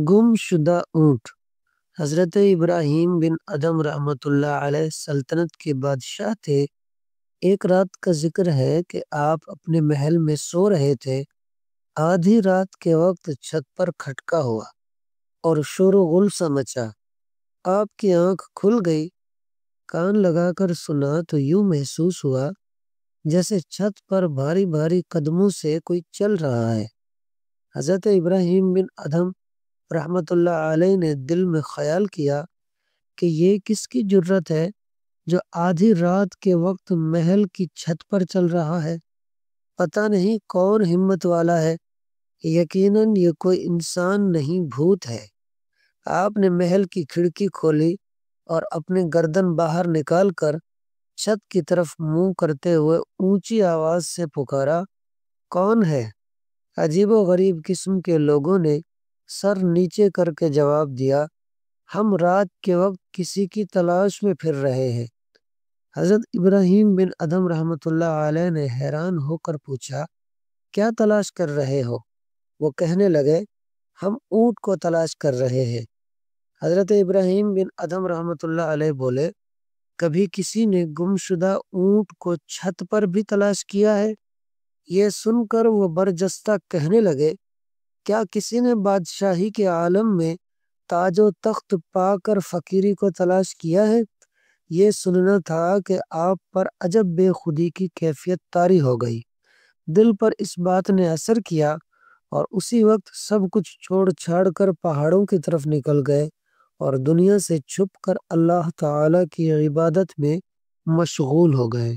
گم شدہ اونٹ۔ حضرت ابراہیم بن ادھم رحمۃ اللہ علیہ سلطنت کے بادشاہ تھے۔ ایک رات کا ذکر ہے کہ آپ اپنے محل میں سو رہے تھے۔ آدھی رات کے وقت چھت پر کھٹکا ہوا اور شور و غل سا مچا۔ آپ کی آنکھ کھل گئی، کان لگا کر سنا تو یوں محسوس ہوا جیسے چھت پر بھاری بھاری قدموں سے کوئی چل رہا ہے۔ حضرت ابراہیم بن ادھم رحمۃ اللہ علیہ نے دل میں خیال کیا کہ یہ کس کی جرت ہے جو آدھی رات کے وقت محل کی چھت پر چل رہا ہے۔ پتہ نہیں کون ہمت والا ہے، یقیناً یہ کوئی انسان نہیں بھوت ہے۔ آپ نے محل کی کھڑکی کھولی اور اپنی گردن باہر نکال کر چھت کی طرف منہ کرتے ہوئے اونچی آواز سے پکارا، کون ہے؟ عجیب و غریب قسم کے لوگوں نے سر نیچے کر کے جواب دیا، ہم رات کے وقت کسی کی تلاش میں پھر رہے ہیں۔ حضرت ابراہیم بن ادھم رحمۃ اللہ علیہ نے حیران ہو کر پوچھا، کیا تلاش کر رہے ہو؟ وہ کہنے لگے، ہم اونٹ کو تلاش کر رہے ہیں۔ حضرت ابراہیم بن ادھم رحمۃ اللہ علیہ بولے، کبھی کسی نے گم شدہ اونٹ کو چھت پر بھی تلاش کیا ہے؟ یہ سن کر وہ برجستہ کہنے لگے، کیا کسی نے بادشاہی کے عالم میں تاج و تخت پا کر فقیری کو تلاش کیا ہے؟ یہ سننا تھا کہ آپ پر عجب بے خودی کی کیفیت طاری ہو گئی۔ دل پر اس بات نے اثر کیا اور اسی وقت سب کچھ چھوڑ چھاڑ کر پہاڑوں کی طرف نکل گئے اور دنیا سے چھپ کر اللہ تعالی کی عبادت میں مشغول ہو گئے۔